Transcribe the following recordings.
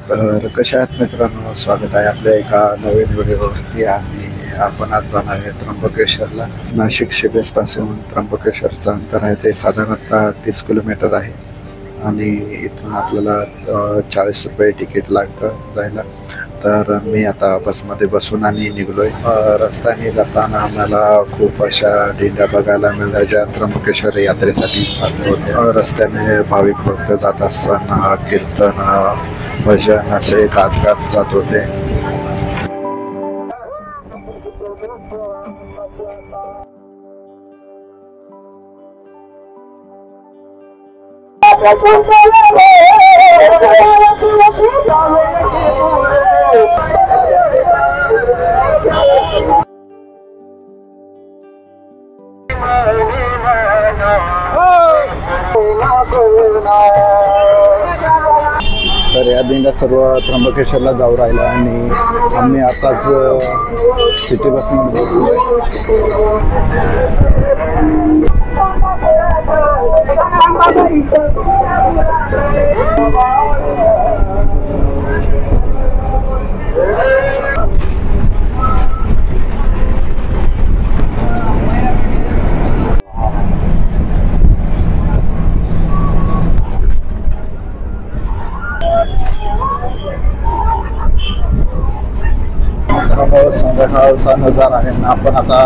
तर कशा आहात मित्रांनो, स्वागत आहे आपल्या एका नवीन व्हिडिओवरती. आणि आपण आज जाणार आहे त्र्यंबकेश्वरला. नाशिक शिबेसपासून त्र्यंबकेश्वरचं अंतर आहे ते साधारणतः 30 किलोमीटर आहे. आणि इथून आपल्याला 40 रुपये तिकीट लागतं जायला. तर मी आता बसमध्ये बसून आणि निघलोय. रस्त्याने जाताना आम्हाला खूप अशा दिंड्या बघायला मिळाल्या ज्या त्र्यंबकेश्वर यात्रेसाठी जात होत्या. रस्त्याने भाविक भक्त जात असताना कीर्तन, भजन असे गात जात होते. तर या दिंड्या सर्व त्र्यंबकेश्वरला जाऊ राहिल्या आणि आम्ही आताच सिटी बसमध्ये बसलोय. संध्याकाळचा नजारा आहे. आपण आता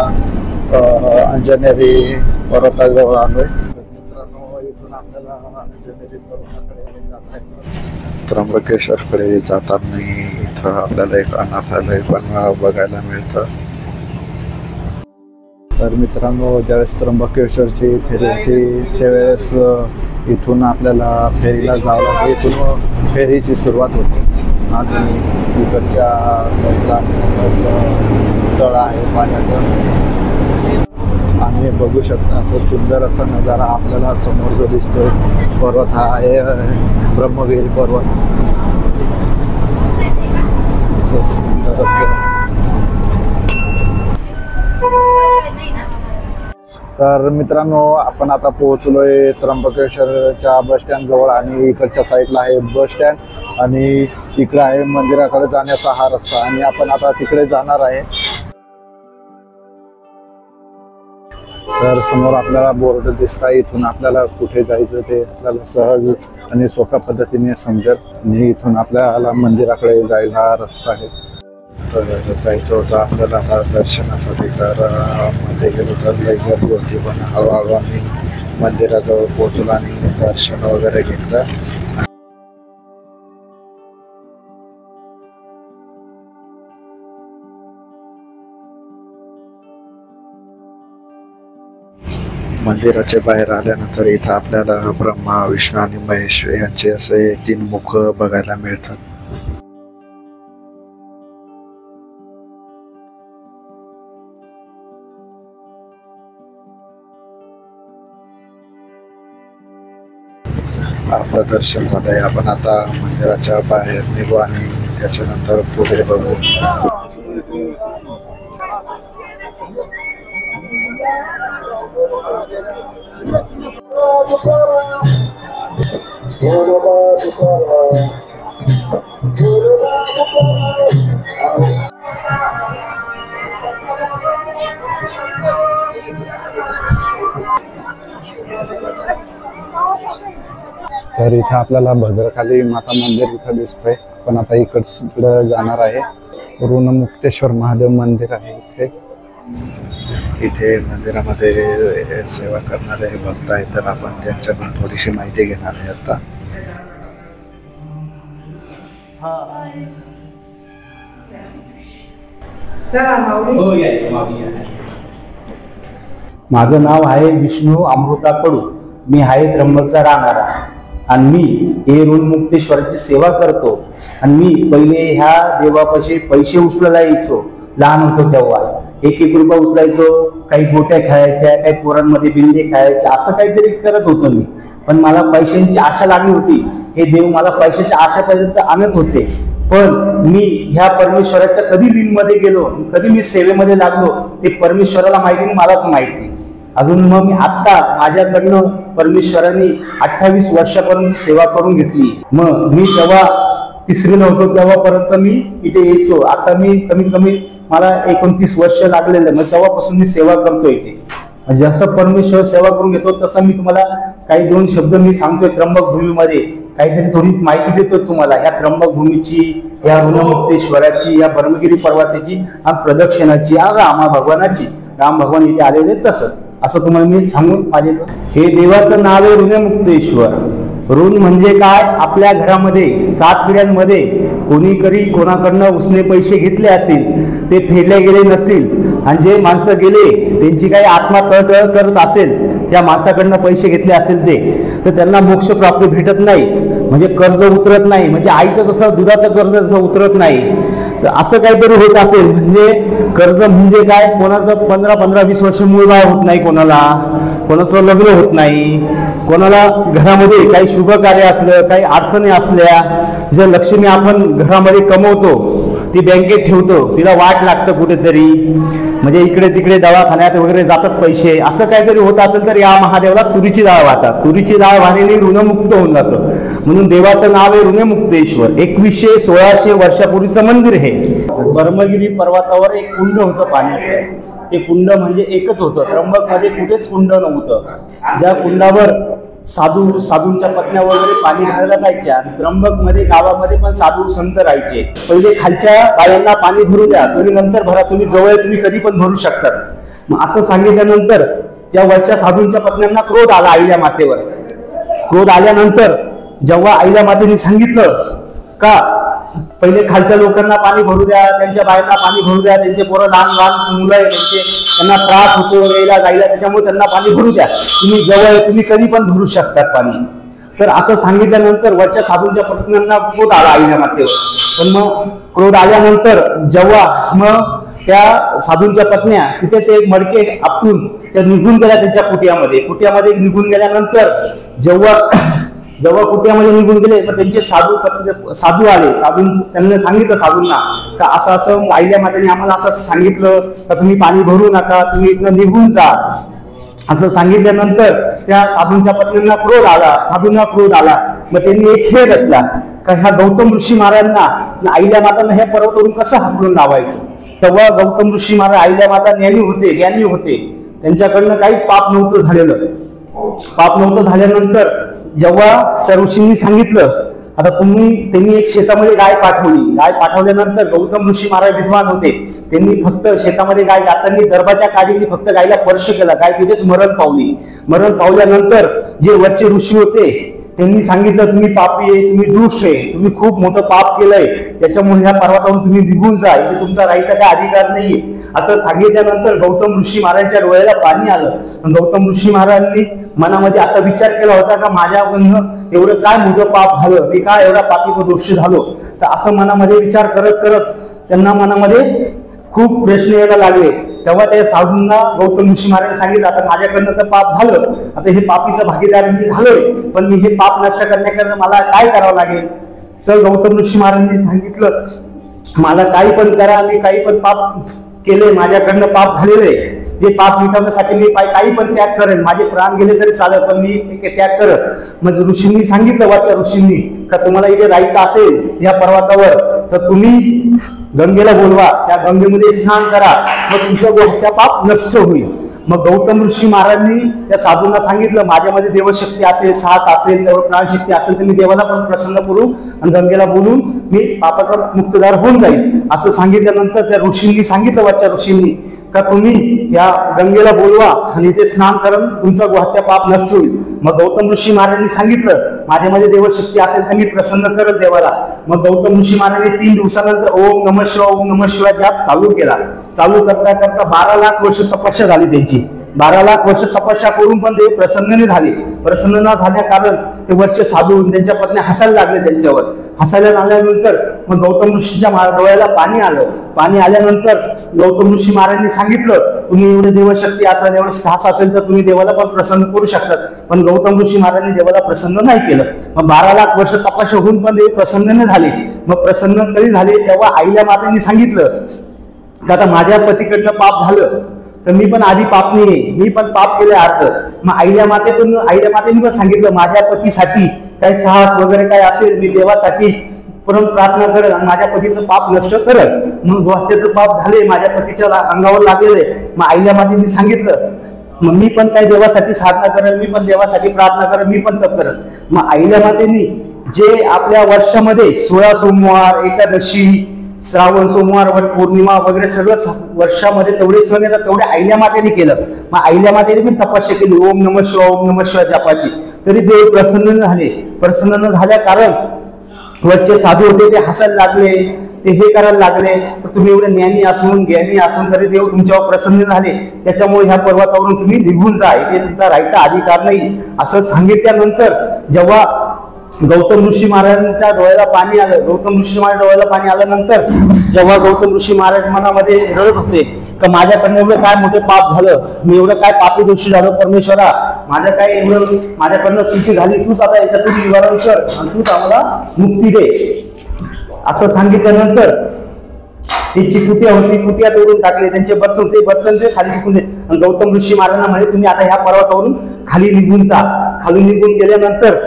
अंजनेरी पर्वताजवळ आलोय. मित्रांनो, इथून आपल्याला अंजनेरी पर्वताकडे जाता येतं. त्र्यंबकेश्वरकडे जाताना इथं आपल्याला एक अनाथालय पण बघायला मिळतं. तर मित्रांनो, ज्यावेळेस त्र्यंबकेश्वरची फेरी होती त्यावेळेस इथून आपल्याला फेरीला जावं लागतं. इथून फेरीची सुरुवात होते आणि इकडच्या साईडला तळ आहे पाण्याचं. आणि बघू शकता असं सुंदर असा नजारा आपल्याला समोर जो दिसतोय. पर्वत हा आहे ब्रह्मगिरी पर्वत. सुंदर असं. तर मित्रांनो, आपण आता पोहोचलोय त्र्यंबकेश्वरच्या बस स्टँड जवळ. आणि इकडच्या साईडला आहे बस स्टँड आणि इकडे आहे मंदिराकडे जाण्याचा हा रस्ता. आणि आपण आता तिकडे जाणार आहे. तर समोर आपल्याला बोर्ड दिसत आहे. इथून आपल्याला कुठे जायचं ते आपल्याला सहज आणि सोप्या पद्धतीने समजेल. आणि इथून आपल्याला मंदिराकडे जायला रस्ता आहे. तर जायचं होतं आपल्याला दर्शनासाठी. तर मध्ये गेलो तर लई गर्दी होती, पण हळूहळू आम्ही मंदिराजवळ पोहोचलो आणि दर्शन वगैरे घेतलं. मंदिराच्या बाहेर आल्यानंतर इथं आपल्याला ब्रह्मा, विष्णू आणि महेश यांचे असे 3 मुख बघायला मिळतात. आपलं दर्शन झालंय. आपण आता मंदिराच्या बाहेर निघू आणि त्याच्यानंतर पुढे बघू. तर इथं आपल्याला भद्रकाली माता मंदिर इथं दिसतंय. पण आता इकडं जाणार आहे. ऋणमुक्तेश्वर महादेव मंदिर आहे इथे. इथे मंदिरामध्ये सेवा करणारे भक्त आहेत. तर आपण त्यांच्याकडून थोडीशी माहिती घेणार आहे आता. माझं नाव आहे विष्णू अमृता कडू. मी आहे त्र्यंबकचा राहणारा आणि मी हे ऋणमुक्तेश्वराची सेवा करतो. आणि मी पहिले ह्या देवापाशी पैसे उचलायला यायचो. लहान होतो तेव्हा 1-1 रुपया उचलायचो. काही गोट्या खेळायच्या, काही पोरांमध्ये बिल्ले खायच्या, असं काहीतरी करत होतो मी. पण मला पैशांची आशा लागली होती. हे देव मला पैशाच्या आशापर्यंत आणत होते. पण मी ह्या परमेश्वराच्या कधी लीनमध्ये गेलो, कधी मी सेवेमध्ये लागलो, ते परमेश्वराला माहिती आणि मलाच माहिती. अजून मग मी आत्ता माझ्याकडनं परमेश्वराने 28 वर्षापर्यंत सेवा करून घेतली. मग मी जेव्हा तिसरीला होतो तेव्हापर्यंत मी इथे यायचो. आता मी कमीत कमी मला 29 वर्ष लागलेलं, मग तेव्हापासून मी सेवा करतो इथे. जसं परमेश्वर सेवा करून घेतो तसं मी तुम्हाला काही 2 शब्द मी सांगतोय. त्र्यंबक भूमीमध्ये काहीतरी थोडी माहिती देतो तुम्हाला, या त्र्यंबक भूमीची, या ऋणमुक्तेश्वराची, या ब्रह्मगिरी पर्वताची, या प्रदक्षिणाची, या रामा भगवानाची. राम भगवान इथे आलेले तसं असं तुम्हाला मी सांगून माझे. हे देवाचं नाव आहे ऋणमुक्तेश्वर. ऋण म्हणजे काय? आपल्या घरामध्ये 7 पिढ्यांमध्ये कोणाकडनं उसने पैसे घेतले असतील, ते फेडले गेले नसतील, आणि जे माणसं गेले त्यांची काही आत्मा तळतळ करत असेल, त्या माणसाकडनं पैसे घेतले असेल ते, तर त्यांना मोक्ष प्राप्ती भेटत नाही. म्हणजे कर्ज उतरत नाही, म्हणजे आईचं जसं दुधाचं कर्ज जसं उतरत नाही, तर असं काहीतरी होत असेल. म्हणजे कर्ज म्हणजे काय? कोणाचं 15-20 वर्ष मूळ बाळ होत नाही, कोणाचं लग्न होत नाही, कोणाला घरामध्ये काही शुभ कार्य असलं, काही अडचणी असल्या, जे लक्ष्मी आपण घरामध्ये कमवतो ती बँकेत ठेवतो, तिला वाट लागतं कुठेतरी, म्हणजे इकडे तिकडे दवाखान्यात वगैरे जातात पैसे, असं काहीतरी होत असेल तर या महादेवाला तुरीची डाळ वाहतात. तुरीची डाळ वाहिलेली ऋणमुक्त होऊन जातं. म्हणून देवाचं नाव आहे ऋणमुक्तेश्वर. 2100-1600 वर्षापूर्वीचं मंदिर हे. ब्रह्मगिरी पर्वतावर एक कुंड होतं पाण्याचं. ते कुंड म्हणजे एकच होतं. त्र्यंबक मध्ये कुठेच कुंड नव्हतं. ज्या कुंडावर साधूंच्या पत्न्या वगैरे पाणी भरायला जायच्या. त्र्यंबक मध्ये गावामध्ये पण साधू संत राहायचे. पहिले खालच्या बायांना पाणी भरू द्या, तुम्ही नंतर भरा, तुम्ही जवळ तुम्ही कधी पण भरू शकतात. मग असं सांगितल्यानंतर त्या वरच्या साधूंच्या पत्न्यांना क्रोध आला आईल्या मातेवर. क्रोध आल्यानंतर जेव्हा आईल्या मातेने सांगितलं का पहिले खालच्या लोकांना पाणी भरू द्या, त्यांच्या बायांना पाणी भरू द्या, त्यांचे पोरं लहान मुलं आहे, त्यांना त्रास होतो यायला जायला, त्याच्यामुळे त्यांना पाणी भरू द्या, तुम्ही जवळ तुम्ही कधी पण भरू शकतात पाणी. तर असं सांगितल्यानंतर वरच्या साधूंच्या पत्न्यांना क्रोध आला आईल्या मातेवर. पण मग क्रोध आल्यानंतर जेव्हा मग त्या साधूंच्या पत्न्या तिथे ते मडके आपटून त्या निघून गेल्या त्यांच्या कुटियामध्ये निघून गेल्यानंतर जेव्हा कुटियामध्ये निघून गेले, मग त्यांचे साधू आले. त्यांनी सांगितलं साधूंना का असं आईल्या मातेने आम्हाला असं सांगितलं का तुम्ही पाणी भरू नका, तुम्ही इथनं निघून जा. असं सांगितल्यानंतर त्या साधूंच्या पत्नींना साधूंना क्रोध आला. मग त्यांनी एक खेळ रचला का ह्या गौतम ऋषी महाराजांना आईल्या मातांना ह्या पर्वतावरून कसं हाकलून लावायचं. तेव्हा गौतम ऋषी महाराज आईल्या माता ज्ञानी होते, त्यांच्याकडनं काहीच पाप नव्हतं झालेलं. पाप नव्हतं झाल्यानंतर जेव्हा त्या ऋषींनी सांगितलं आता त्यांनी एक शेतामध्ये गाय पाठवल्यानंतर गौतम ऋषी महाराज विद्वान होते. त्यांनी फक्त शेतामध्ये गाय जाताना दर्भाच्या काडीने फक्त गायला स्पर्श केला. गाय तिथेच मरण पावल्यानंतर जे वरचे ऋषी होते त्यांनी सांगितलं तुम्ही पापी आहे, तुम्ही दुष्ट आहे, तुम्ही खूप मोठं पाप केलंय, त्याच्यामुळे ह्या पर्वतावरून तुम्ही निघून जा, इथे तुमचा राहायचा काय अधिकार नाहीये. असं सांगितल्यानंतर गौतम ऋषी महाराजांच्या डोळ्याला पाणी आलं. गौतम ऋषी महाराजांनी मनामध्ये असा विचार केला होता का माझ्याकडनं एवढं काय मोठं पाप झालं, मी काय एवढा पापी दोषी झालो. तर असं मनामध्ये विचार करत त्यांना मनामध्ये खूप प्रश्न यायला लागले. तेव्हा त्या साधूंना गौतम ऋषी महाराज सांगितलं आता माझ्याकडनं तर पाप झालं, आता हे पापीचं भागीदार मी झालोय, पण मी हे पाप नष्ट करण्याकरता मला काय करावं लागेल. तर गौतम ऋषी महाराजांनी सांगितलं मला काही पण करा, मी काही पण पाप केले, माझ्याकडनं पाप झालेले, जे पाप मिटवण्यासाठी मी काही पण त्याग करेन, माझे प्राण गेले तरी चालेल पण मी त्याग करत. मग ऋषींनी सांगितलं वरच्या ऋषींनी का तुम्हाला इथे राहायचं असेल या पर्वतावर तर तुम्ही गंगेला बोलवा, त्या गंगेमध्ये स्नान करा, मग तुमचं त्या पाप नष्ट होईल. मग गौतम ऋषी महाराजांनी त्या साधूंना सांगितलं माझ्यामध्ये देवशक्ती असेल, साहस असेल, तेवढं प्राणशक्ती असेल तर मी देवाला पण प्रसन्न करू आणि गंगेला बोलून मी पापाचा मुक्तदार होऊन जाईल. असं सांगितल्यानंतर त्या ऋषींनी सांगितलं वरच्या ऋषींनी का तुम्ही या गंगेला बोलवा आणि इथे स्नान करून तुमचा गुहात्या पाप नष्ट होईल. मग गौतम ऋषी महाराजांनी सांगितलं माझ्यामध्ये देवशक्ती असेल तर मी प्रसन्न करत देवाला. मग गौतम ऋषी महाराजांनी 3 दिवसानंतर ओम नमः शिवाय जाप चालू केला. चालू करता 12 लाख वर्ष तपस्या झाली त्यांची. 12 लाख वर्ष तपस्या करून पण ते प्रसन्न नाही झाले. प्रसन्न न झाल्या कारण ते वरचे साधू त्यांच्या पत्न्या हसायला लागले त्यांच्यावर. हसायला लागल्यानंतर मग गौतम ऋषीच्या डोळ्याला पाणी आलं. पाणी आल्यानंतर गौतम ऋषी महाराजांनी सांगितलं तुम्ही एवढे देवशक्ती असेल, एवढे साहस असेल तर तुम्ही देवाला पण प्रसन्न करू शकतात. पण गौतम ऋषी महाराजांनी देवाला प्रसन्न नाही केलं. मग 12 लाख वर्ष तपस्या होऊन पण ते प्रसन्न नाही झाले. मग प्रसन्न कधी झाले तेव्हा आईल्या मातेने सांगितलं का आता माझ्या पतीकडनं पाप झालं तर मी पण आधी पाप नाहीये, मी पण पाप केले अर्थ. मग आईल्या मातेने पण सांगितलं माझ्या पतीसाठी काय साहस वगैरे काय असेल मी देवासाठी परम प्रार्थना करत आणि माझ्या पतीचं पाप नष्ट करत. मग हत्येचं पाप झाले, माझ्या पतीच्या अंगावर लागलेले. मग आईल्या मातेने सांगितलं, मग मी पण काय देवासाठी साधना करेल, मी पण देवासाठी प्रार्थना करेल, मी पण तप करत. मग आईल्या मातेनी जे आपल्या वर्षामध्ये 16 सोमवार, एकादशी, श्रावण सोमवार, वट पौर्णिमा वगैरे सगळं वर्षामध्ये तेवढे सण येतात तेवढे आईल्या मातेने केलं. मग आईल्या मातेने पण तपस्या केली, ओम नमः शिवाय, ओम नमः शिवाय जपाची. तरी देव प्रसन्न झाले. प्रसन्न न झाल्या कारण वरचे साधू होते ते हसायला लागले, ते हे करायला लागले. तुम्ही एवढे ज्ञानी असून ज्ञानी असून तरी देव तुमच्यावर प्रसन्न झाले, त्याच्यामुळे ह्या पर्वतावरून तुम्ही निघून जा, इथे तुमचा राहायचा अधिकार नाही असं सांगितल्यानंतर जेव्हा गौतम ऋषी महाराजांच्या डोळ्याला पाणी आलं, गौतम ऋषी महाराज डोळ्याला पाणी आल्यानंतर जेव्हा गौतम ऋषी महाराज मनामध्ये रडत होते का माझ्याकडनं एवढं काय मोठं पाप झालं, मी एवढं काय पापी दोषी झालो, परमेश्वरा माझं काय एवढं माझ्याकडनं चुकी झाली, तूच आता याच्यातून निवारण कर आणि तूच आम्हाला मुक्ती दे असं सांगितल्यानंतर ती चिकुटिया होती, कुटिया तोडून टाकले, त्यांचे बर्तन ते खाली निघून दे. आणि गौतम ऋषी महाराजांना म्हणे तुम्ही आता ह्या पर्वतावरून खाली निघून जा. खाली निघून गेल्यानंतर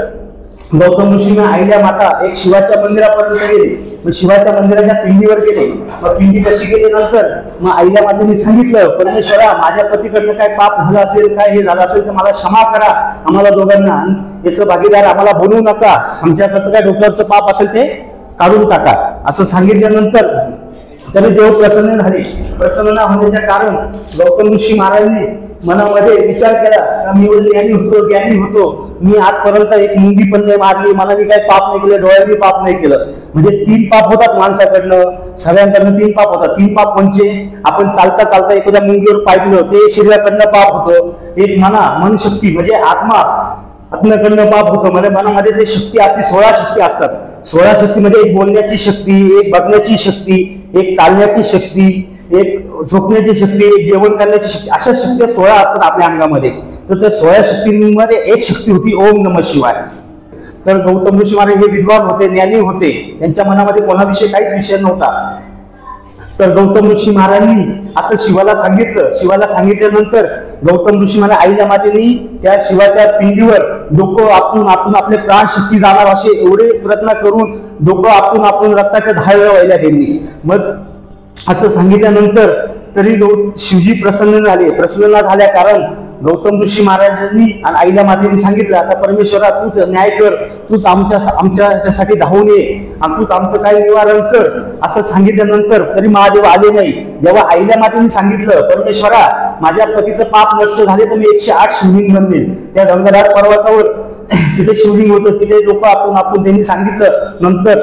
गौतम ऋषीने आईल्या माता एक शिवाच्या मंदिरापर्यंत गेले. मग शिवाच्या मंदिराच्या पिंडीवर गेले. मग पिंडी कशी गेल्यानंतर मग आईल्या मातेने सांगितलं, परमेश्वरा माझ्या पतीकडनं काय पाप झालं असेल, काय हे झालं असेल तर मला क्षमा करा, आम्हाला दोघांना याचं भागीदार आम्हाला बनवू नका, आमच्याकडचं काय डोक्यावरचं पाप असेल ते काढून टाका असं सांगितल्यानंतर तरी देव प्रसन्न झाले. प्रसन्न होण्याच्या कारण गौतम ऋषी महाराजांनी मनामध्ये विचार केला, मी ज्ञानी होतो, मी आजपर्यंत एक मुंगी पण नाही मारली, मनाने काही पाप नाही केलं, डोळ्याने पाप नाही केलं. म्हणजे 3 पाप होतात माणसाकडनं, सगळ्यांकडनं 3 पाप होतात. 3 पाप म्हणजे आपण चालता चालता एखाद्या मुंगीवर पाय दिलं ते शरीराकडनं पाप होतं. एक मनशक्ती म्हणजे आत्म्याकडनं पाप होतं. म्हणजे मनामध्ये ते शक्ती असते, 16 शक्ती असतात. 16 शक्ती म्हणजे एक बोलण्याची शक्ती, एक बघण्याची शक्ती, एक चालण्याची शक्ती, एक झोपण्याची शक्ती, एक जेवण करण्याची शक्ती, अशा शक्ती 16 असतात आपल्या अंगामध्ये. तर त्या 16 शक्तींमध्ये एक शक्ती होती ओम नमः शिवाय. तर गौतम ऋषी महाराज हे विद्वान होते, ज्ञानी होते, त्यांच्या मनामध्ये कोणाविषयी काहीच विषय नव्हता. तर गौतम ऋषी महाराजांनी असं शिवाला सांगितलं. शिवाला सांगितल्यानंतर गौतम ऋषी महाराज आईल्या मातेनी त्या शिवाच्या पिंडीवर डोकं आपटून आपले प्राण शक्ती जाणार असे एवढे प्रयत्न करून डोकं आपटून रक्ताच्या धारा व्हायला त्यांनी. मग असं सांगितल्यानंतर तरी शिवजी प्रसन्न झाले. प्रसन्न झाल्या कारण गौतम ऋषी महाराजांनी आणि आईल्या मातेने सांगितलं, आता परमेश्वरा तूच न्याय कर, तूच आमच्यासाठी धावून ये आणि तूच आमचं काही निवारण कर असं सांगितल्यानंतर तरी महादेव आले नाही. जेव्हा आईल्या मातेने सांगितलं, परमेश्वरा माझ्या पतीचं पाप नष्ट झाले तर मी 108 शिवलिंग बनवेल. त्या गंगाधार पर्वतावर तिथे शिवलिंग होतं, तिथे लोक आपण त्यांनी सांगितलं. नंतर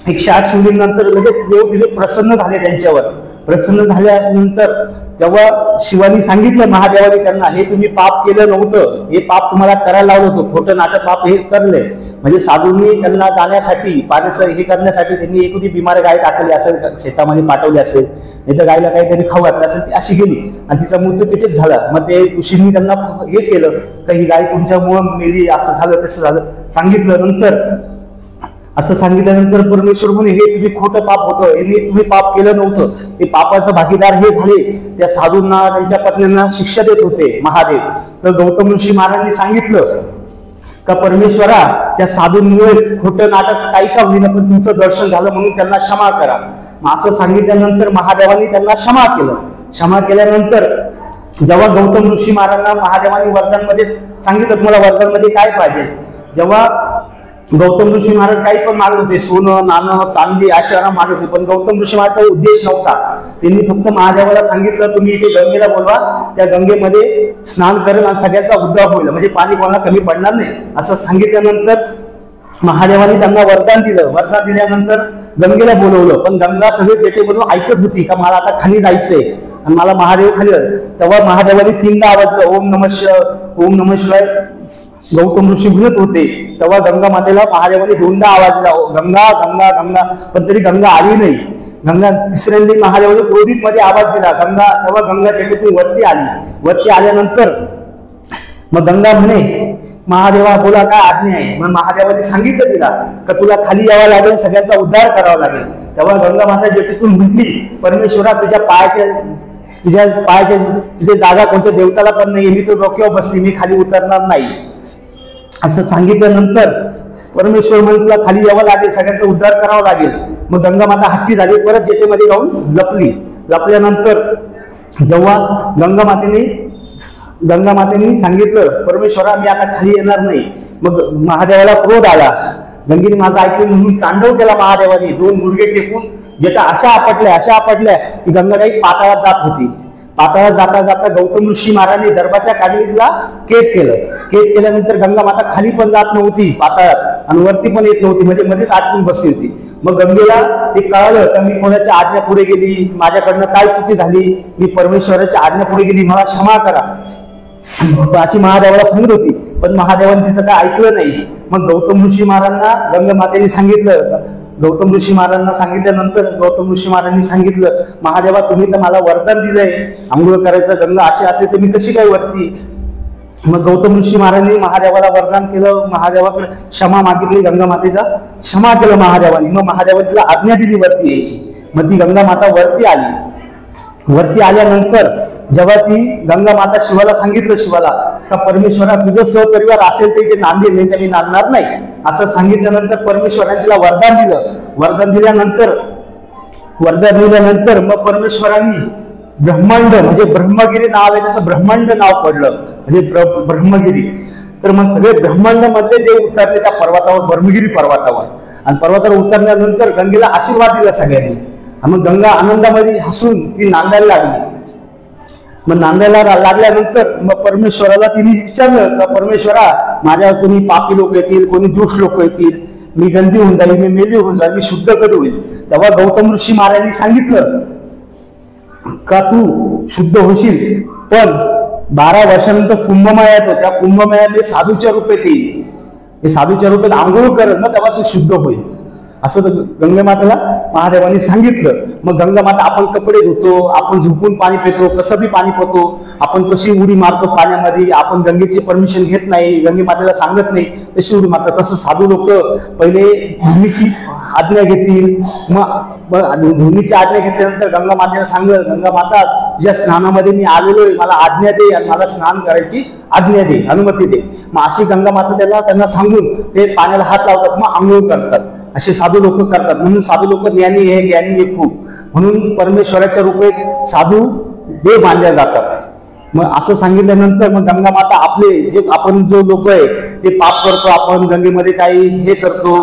108 शिवलिंग नंतर लगेच देव तिथे प्रसन्न झाले त्यांच्यावर. प्रसन्न झाल्यानंतर जेव्हा शिवानी सांगितलं महादेवाने त्यांना, हे तुम्ही पाप केलं नव्हतं, हे पाप तुम्हाला करायला लावलं होतं, खोटं नाटक पाप हे करले. म्हणजे साधूंनी त्यांना जाण्यासाठी पाण्याचं हे करण्यासाठी त्यांनी एक बिमार गाय टाकली असेल, शेतामध्ये पाठवली असेल, नाही तर गायला काहीतरी खाऊ घातलं असेल, ती अशी गेली आणि तिचा मृत्यू तिथेच झाला. मग ते ऋषींनी त्यांना हे केलं का ही गाय तुमच्यामुळं मेली, असं झालं तसं झालं सांगितलं. नंतर असं सांगितल्यानंतर परमेश्वर म्हणे, हे तुम्ही खोटं पाप होतं, हे तुम्ही पाप केलं नव्हतं, ते पापाचं भागीदार हे झाले. त्या साधूंना त्यांच्या पत्नींना शिक्षा देत होते महादेव. तर गौतम ऋषी महाराजांनी सांगितलं का परमेश्वरा त्या साधूंमुळेच खोटं नाटक काही का होईना पण तुमचं दर्शन झालं म्हणून त्यांना क्षमा करा. असं सांगितल्यानंतर महादेवांनी त्यांना क्षमा केलं. क्षमा केल्यानंतर जेव्हा गौतम ऋषी महाराजांना महादेवांनी वरदानमध्ये सांगितलं तुम्हाला वरदानमध्ये काय पाहिजे, जेव्हा गौतम ऋषी महाराज काही पण मागत होते, सोनं नाणं चांदी अशा मागत होते, पण गौतम ऋषी महाराजचा उद्देश नव्हता. त्यांनी फक्त महादेवाला सांगितलं तुम्ही इथे गंगेला बोलवा, त्या गंगेमध्ये स्नान करेल आणि सगळ्यांचा उद्धार होईल, म्हणजे पाणी कोणाला कमी पडणार नाही असं सांगितल्यानंतर महादेवाने त्यांना वरदान दिलं. वरदान दिल्यानंतर गंगेला बोलवलं, पण गंगा सगळे पेटेमधून ऐकत होती का मला आता खाली जायचंय आणि मला महादेव खाली. तेव्हा महादेवाने 3दा आवाज दिला, ओम नमः शिवाय, ओम नमः शिवाय गौतम ऋषी म्हणत होते. तेव्हा गंगा मातेला महादेवाने 2दा आवाज दिला, गंगा गंगा गंगा, पण तरी गंगा आली नाही. गंगा तिसऱ्यांदा महादेवाने क्रोधित मध्ये आवाज दिला गंगा. तेव्हा गंगा पेटेतून वरती आली. वरती आल्यानंतर मग गंगा म्हणे, महादेवा बोला काय आज्ञा आहे. मग महादेवाने सांगितलं तिला का तुला खाली यावं लागेल, सगळ्यांचा उद्धार करावा लागेल. तेव्हा गंगा माता पेटेतून म्हटली, परमेश्वरा तुझ्या पायाच्या तिथे जागा कोणत्या देवताला पण नाही, मी तो डोक्यावर बसली, मी खाली उतरणार नाही असं सांगितल्यानंतर परमेश्वर म्हणे तुला खाली यावं लागेल, सगळ्यांचा उद्धार करावा लागेल. मग गंगा माता हट्टी झाली, परत जेटेमध्ये जाऊन लपली. लपल्यानंतर जेव्हा गंगा मातेने सांगितलं परमेश्वरा मी आता खाली येणार नाही, मग महादेवाला क्रोध आला. गंगेने माझं ऐकलं म्हणून तांडव केला महादेवाने, 2 गुडघे टेकून जेटा अशा आपटल्या की गंगा काही पाताळात जात होती. पाताळात जाता जाता गौतम ऋषी महाराजांनी दर्भाच्या काढीने तिला केट केल्यानंतर गंगा माता खाली पण जात नव्हती पाताळात आणि वरती पण येत नव्हती, म्हणजे मध्येच आटकून बसली होती. मग गंगेला ते कळालं का मी कोणाच्या आज्ञा पुढे गेली, माझ्याकडनं काय चुकी झाली, मी परमेश्वराच्या आज्ञा पुढे गेली, मला क्षमा करा अशी महादेवाला सांगत होती. पण महादेवाने तिचं काय ऐकलं नाही. मग गौतम ऋषी महाराजांना गंगा मातेने सांगितलं. गौतम ऋषी महाराजांना सांगितल्यानंतर गौतम ऋषी महाराजांनी सांगितलं महादेवा तुम्ही तर मला वरदान दिलंय आंघोळ करायचं, गंगा अशी असेल तर मी कशी काय वरती. मग गौतम ऋषी महाराजांनी महादेवाला वरदान केलं, महादेवाकडे क्षमा मागितली, गंगा मातेचा क्षमा केलं महादेवाने. मग महादेवाने तिला आज्ञा दिली वरती यायची. मग ती गंगा माता वरती आली. वरती आल्यानंतर जेव्हा ती गंगा माता शिवाला सांगितलं, शिवाला का परमेश्वरा तुझं सहपरिवार असेल तर ते नांदेल, नाही तर मी नांदणार नाही असं सांगितल्यानंतर परमेश्वराने तिला वरदान दिलं. वरदान दिल्यानंतर मग परमेश्वरांनी ब्रह्मांड म्हणजे ब्रह्मगिरी नाव आहे, त्याचं ब्रह्मांड नाव पडलं म्हणजे ब्रह्मगिरी. तर मग सगळे ब्रह्मांड मधले देव उतरले त्या पर्वतावर, ब्रह्मगिरी पर्वतावर. आणि पर्वतावर उतरल्यानंतर गंगेला आशीर्वाद दिला सगळ्यांनी. मग गंगा आनंदामध्ये हसून ती नांदायला लागली. मग नांदायला लागल्यानंतर मग परमेश्वराला तिने विचारलं का परमेश्वरा माझ्यावर कोणी पापी लोक येतील, कोणी दुष्ट लोक येतील, मी गंदी होऊन जाईल, मी मेली होऊन जाईल, मी शुद्ध कधी होईल. तेव्हा गौतम ऋषी महाराजांनी सांगितलं का तू शुद्ध होशील, पण 12 वर्षानंतर कुंभमेळा येतो, त्या कुंभमेळ्यात साधूच्या रूपात येईल, हे साधूच्या रूपात आंघोळ करत ना तेव्हा तू शुद्ध होईल असं गंगा मातेला महादेवांनी सांगितलं. मग गंगा माता आपण कपडे धुतो, आपण झोपून पाणी पितो, कसं बी पाणी पितो, आपण कशी उडी मारतो पाण्यामध्ये, आपण गंगेची परमिशन घेत नाही, गंगे मातेला सांगत नाही तशी उडी मारतात. तसं साधू लोक पहिले भूमीची आज्ञा घेतील, मग भूमीची आज्ञा घेतल्यानंतर गंगा मातेला सांगत गंगा माता तुझ्या स्नानामध्ये मी आलेलोय, मला आज्ञा दे आणि मला स्नान करायची आज्ञा दे, अनुमती दे. मग अशी गंगा माता त्यांना सांगून ते पाण्याला हात लावतात, मग आंघोळ करतात. असे साधू लोक करतात. म्हणून साधू लोक ज्ञानी आहे खूप, म्हणून परमेश्वराच्या रूपात साधू देव मानल्या जातात. मग असं सांगितल्यानंतर मग गंगा माता आपले जे आपण जो लोक आहे ते पाप करतो, आपण गंगेमध्ये काही हे करतो,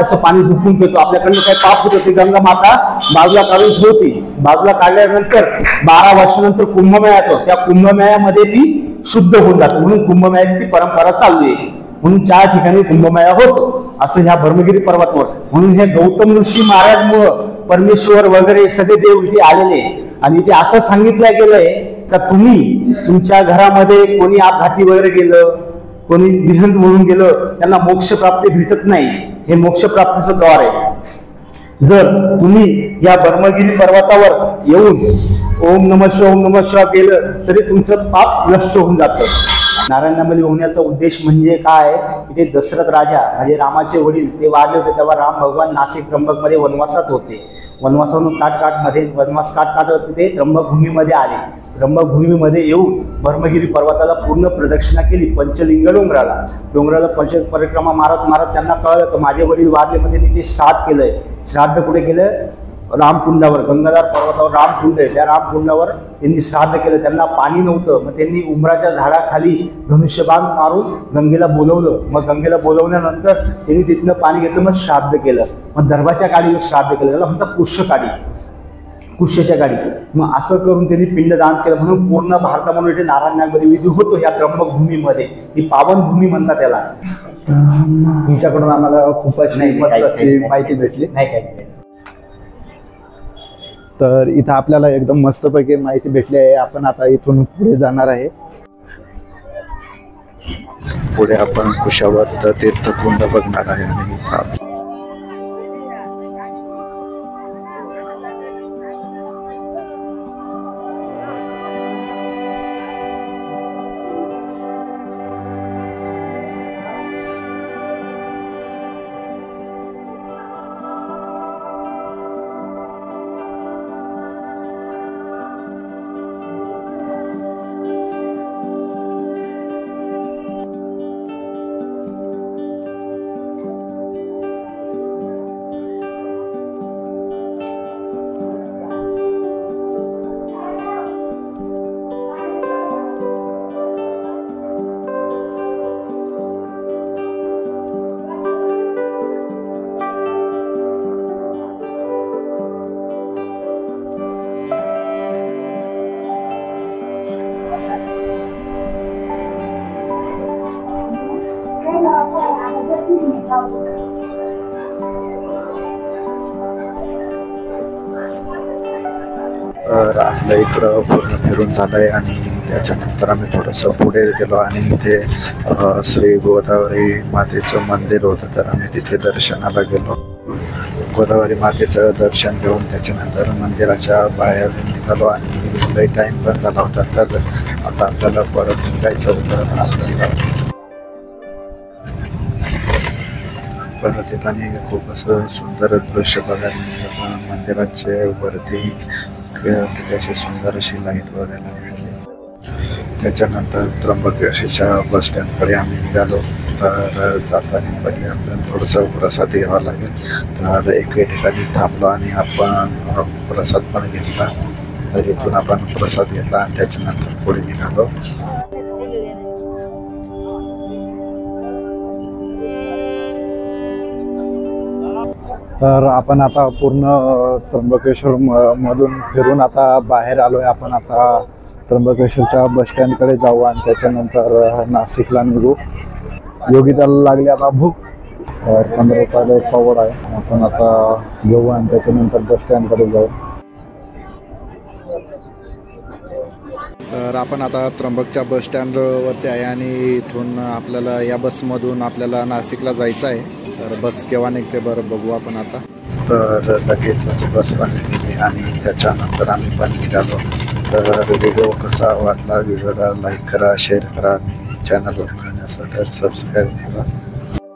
तसं पाणी झोपून घेतो, आपल्याकडनं काही पाप होतं ते गंगा माता बाजूला काढून ठेवते. बाजूला काढल्यानंतर 12 वर्षानंतर कुंभमेळा येतो, त्या कुंभमेळ्यामध्ये ती शुद्ध होऊन जाते. म्हणून कुंभमेळ्याची ती परंपरा चालली आहे. म्हणून 4 ठिकाणी कुंभमेळा होतो असं ह्या ब्रह्मगिरी पर्वतावर. म्हणून हे गौतम ऋषी महाराजमुळं परमेश्वर वगैरे सगळे देव इथे आलेले. आणि इथे असं सांगितलं गेलंय का तुम्ही तुमच्या घरामध्ये कोणी अपघाती वगैरे गेलं, कोणी निधन होऊन गेलं, त्यांना मोक्ष प्राप्ती भेटत नाही, हे मोक्ष प्राप्तीचं द्वार आहे. जर तुम्ही या ब्रह्मगिरी पर्वतावर येऊन ओम नमः शिवाय केलं तरी तुमचं पाप नष्ट होऊन जातं. नारायणामध्ये होण्याचा उद्देश म्हणजे काय, इथे दशरथ राजा म्हणजे रामाचे वडील ते वाढले होते तेव्हा राम भगवान नाशिक त्र्यंबकमध्ये वनवासात होते. वनवासातून वनवास काट ते त्र्यंबकभूमीमध्ये आले. त्र्यंबकभूमीमध्ये येऊन ब्रह्मगिरी पर्वताला पूर्ण प्रदक्षिणा केली, पंचलिंग डोंगराला परिक्रमा मारत त्यांना कळलं की माझे वडील वाढले, म्हणजे तिथे श्राद्ध केलंय. श्राद्ध कुठे केलं, रामकुंडावर, गंगाधार पर्वतावर रामकुंड आहे, त्या रामकुंडावर त्यांनी श्राद्ध केलं. त्यांना पाणी नव्हतं, मग त्यांनी उंबराच्या झाडाखाली धनुष्यबाण मारून गंगेला बोलवलं. मग गंगेला बोलवल्यानंतर त्यांनी तिथनं पाणी घेतलं, मग श्राद्ध केलं. मग दर्भाच्या काडीवर श्राद्ध केलं, त्याला म्हणतात कुशच्या काडी. मग असं करून त्यांनी पिंडदान केलं. म्हणून पूर्ण भारतामध्ये इथे नारायणामध्ये विधी होतो ह्या त्र्यंबकभूमीमध्ये. ही पावन भूमी म्हणतात त्याला. तुमच्याकडून आम्हाला खूपच मस्त अशी माहिती भेटली. नाही काय तर इथं आपल्याला एकदम मस्तपैकी माहिती भेटली आहे. आपण आता इथून पुढे जाणार आहे. पुढे आपण कुशावर्त तीर्थकुंड बघणार आहे. आणि तर आपलं इकडं पूर्ण फिरून झालंय आणि त्याच्यानंतर आम्ही थोडंसं पुढे गेलो आणि इथे श्री गोदावरी मातेचं मंदिर होतं, तर आम्ही तिथे दर्शनाला गेलो. गोदावरी मातेचं दर्शन घेऊन त्याच्यानंतर मंदिराच्या बाहेर निघालो आणि लई टाईम पण झाला होता, तर आता आपल्याला परत निघायचं होतं. आपल्याला परत येताना खूप असं सुंदर दृश्य बघायला मिळालं. मंदिराचे वरती किती अशी सुंदर अशी लाईट बघायला मिळाली. त्याच्यानंतर त्र्यंबकेश्वरच्या बस स्टँडकडे आम्ही निघालो. तर जाताना पहिले आपल्याला थोडंसं प्रसाद घ्यावा लागेल, तर एके ठिकाणी थांबलो आणि आपण प्रसाद पण घेतला. तर इथून आपण प्रसाद घेतला आणि त्याच्यानंतर पुढे निघालो. तर आपण आता पूर्ण त्र्यंबकेश्वर मधून फिरून आता बाहेर आलोय. आपण आता त्र्यंबकेश्वरच्या बस स्टँडकडे जाऊ आणि त्याच्यानंतर नाशिकला निघू. योगिताला लागली आता भूक. 15 रुपयाला एक पावड आहे, आपण आता घेऊ आणि त्याच्यानंतर बस स्टँडकडे जाऊ. तर आपण आता त्र्यंबकच्या बस स्टँडवरती आहे आणि इथून आपल्याला या बसमधून आपल्याला नाशिकला जायचं आहे. तर बस केव्हा निघते बरं बघू आपण आता. तर लगेचच बस पण निघाली आणि त्याच्यानंतर आम्ही पण निघालो. तर व्हिडिओ कसा वाटला, व्हिडिओला लाईक करा, शेअर करा आणि चॅनलवर नवीन असेल तर सबस्क्राईब करा.